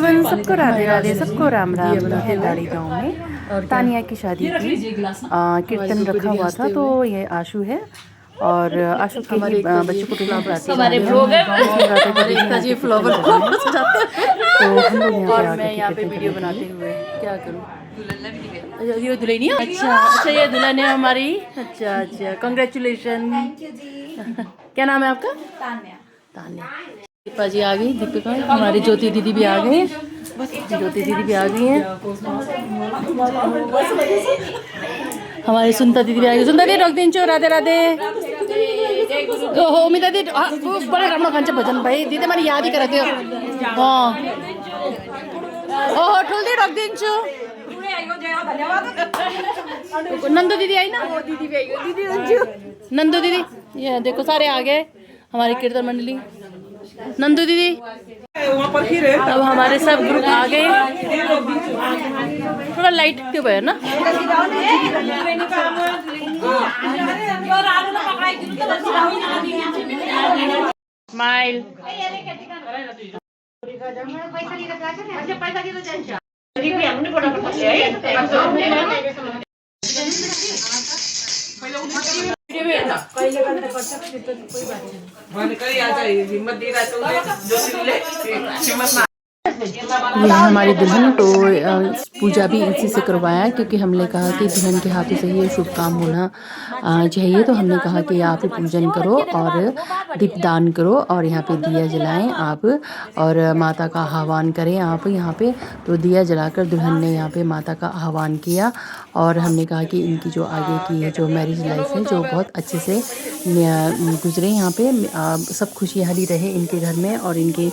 Everyone, सबको राधे राधे, सबको राम राम। है दाड़ी गांव में तानिया की शादी की कीर्तन रखा हुआ था। तो ये आशु है और आशु के ही बच्चों को ट्यूशन पढ़ाती है। हमारे फ्लावर तो हम लोग यहाँ पे वीडियो बनाते हुए क्या करूँ। ये दुल्हन है। अच्छा, ये दुल्हन है हमारी। अच्छा, कांग्रेचुलेशन। क्या नाम है आपका? तान्या। दीपा जी आ गई, दीपिका। हमारी ज्योति दीदी भी आ गई, ज्योति दीदी भी आ गई हैं। हमारी सुनता दीदी भी आ गई। सुनता दीदी रख दिन चो राधे राधे। ओहो मिता दीदी बड़ा राम्रो खान्छ भजन भाइ। दिदी मैले याद ही कराते हो। ओहो ठुल दी रख दिन चो। नंदू दीदी आई ना? दीदी भी आई। दीदी नंदू दीदी, ये देखो सारे आ गए हमारी कीर्तन मंडली। नंदू दीदी अब हमारे सब ग्रुप आ गए। थोड़ा लाइट क्यों भयो ना? स्माइल। ये हमारी दुल्हन। तो पूजा भी इसी से करवाया क्योंकि हमने कहा कि दुल्हन के हाथों से ये शुभ काम होना चाहिए। तो हमने कहा कि आप ही पूजन करो और दीपदान करो और यहाँ पे दिया जलाएं आप और माता का आह्वान करें आप यहाँ पे। तो दिया जलाकर दुल्हन ने यहाँ पे माता का आह्वान किया और हमने कहा कि इनकी जो आगे की जो मैरिज लाइफ है जो बहुत अच्छे से गुजरे, यहाँ पे सब खुशहाली रहे इनके घर में और इनके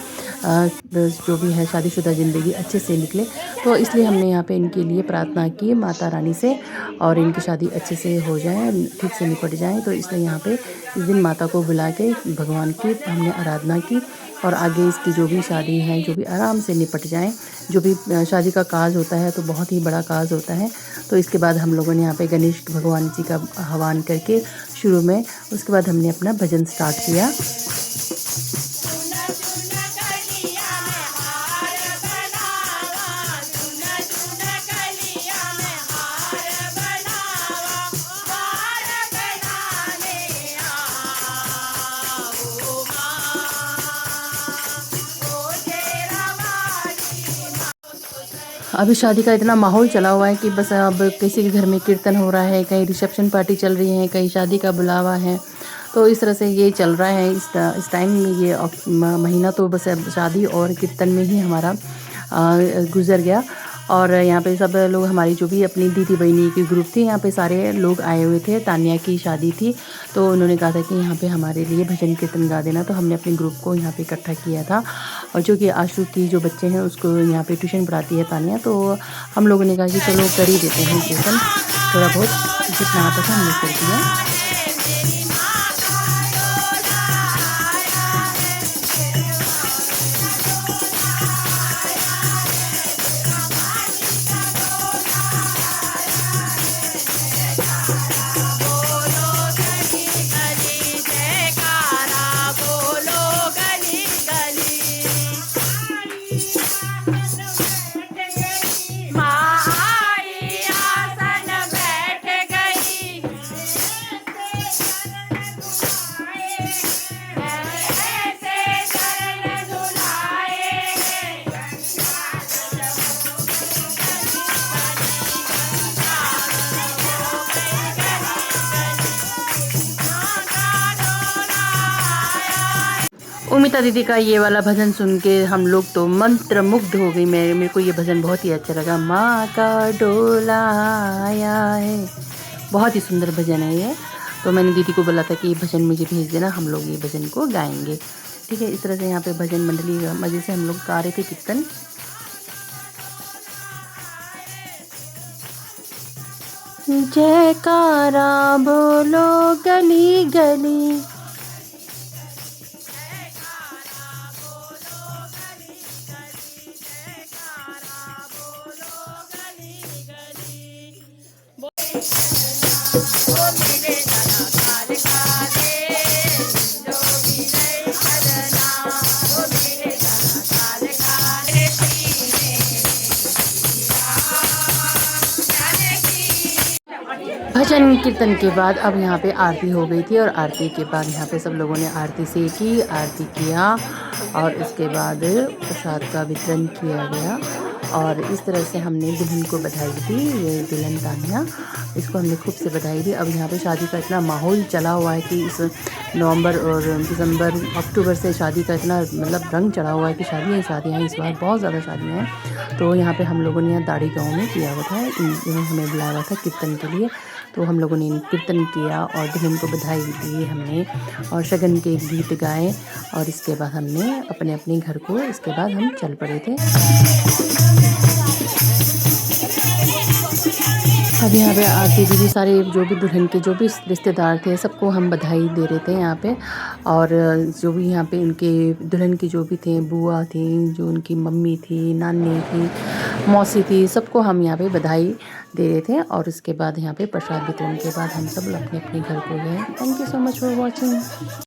जो भी है शादीशुदा ज़िंदगी अच्छे से निकले। तो इसलिए हमने यहाँ पे इनके लिए प्रार्थना की माता रानी से और इनकी शादी अच्छे से हो जाए, ठीक से निपट जाए। तो इसलिए यहाँ पे इस दिन माता को बुला के भगवान की हमने आराधना की और आगे इसकी जो भी शादी है जो भी आराम से निपट जाए। जो भी शादी का काज होता है तो बहुत ही बड़ा काज होता है। तो इसके बाद हम लोगों ने यहाँ पे गणेश भगवान जी का आह्वान करके शुरू में, उसके बाद हमने अपना भजन स्टार्ट किया। अभी शादी का इतना माहौल चला हुआ है कि बस अब किसी के घर में कीर्तन हो रहा है, कहीं रिसेप्शन पार्टी चल रही है, कहीं शादी का बुलावा है। तो इस तरह से ये चल रहा है इस टाइम में। ये महीना तो बस शादी और कीर्तन में ही हमारा गुजर गया। और यहाँ पे सब लोग हमारी जो भी अपनी दीदी बहनी की ग्रुप थी, यहाँ पे सारे लोग आए हुए थे। तानिया की शादी थी तो उन्होंने कहा था कि यहाँ पे हमारे लिए भजन कीर्तन गा देना। तो हमने अपने ग्रुप को यहाँ पे इकट्ठा किया था। और जो कि आशु की जो बच्चे हैं उसको यहाँ पे ट्यूशन पढ़ाती है तानिया। तो हम लोगों ने कहा कि चलो कर ही देते हैं कीर्तन, थोड़ा बहुत जितना आता था हमने कर दिया। उमिता दीदी का ये वाला भजन सुन के हम लोग तो मंत्र मुग्ध हो गई। मेरे को ये भजन बहुत ही अच्छा लगा। माँ का डोला आया है, बहुत ही सुंदर भजन है ये। तो मैंने दीदी को बोला था कि ये भजन मुझे भेज देना, हम लोग ये भजन को गाएंगे। ठीक है, इस तरह से यहाँ पे भजन मंडली मज़े से हम लोग गा रहे थे कीर्तन। जयकारा बोलो गली गली, भजन कीर्तन के बाद अब यहाँ पे आरती हो गई थी और आरती के बाद यहाँ पे सब लोगों ने आरती सेकी, आरती किया और उसके बाद प्रसाद का वितरण किया गया और इस तरह से हमने दुल्हन को बधाई दी। ये दुल्हन तानिया, इसको हमने खूब से बधाई दी। अब यहाँ पे शादी का इतना माहौल चला हुआ है कि इस नवंबर और दिसंबर अक्टूबर से शादी का इतना मतलब रंग चढ़ा हुआ है कि शादियाँ इस बार बहुत ज़्यादा शादियाँ हैं। तो यहाँ पे हम लोगों ने यहाँ दाढ़ी गाँव में किया हुआ था, इन्होंने हमें बुलाया हुआ था कीर्तन के लिए। तो हम लोगों ने कीर्तन किया और दुल्हन को बधाई दी हमने और शगन के गीत गाए और इसके बाद हमने अपने अपने घर को इसके बाद हम चल पड़े थे। अब यहाँ पे आरती दीदी सारे जो भी दुल्हन के जो भी रिश्तेदार थे सबको हम बधाई दे रहे थे यहाँ पे और जो भी यहाँ पे उनके दुल्हन की जो भी थे बुआ थी, जो उनकी मम्मी थी, नानी थी, मौसी थी, सबको हम यहाँ पे बधाई दे रहे थे और उसके बाद यहाँ पे प्रसाद वितरण के बाद हम सब अपने अपने घर को गए। Thank you so much for watching.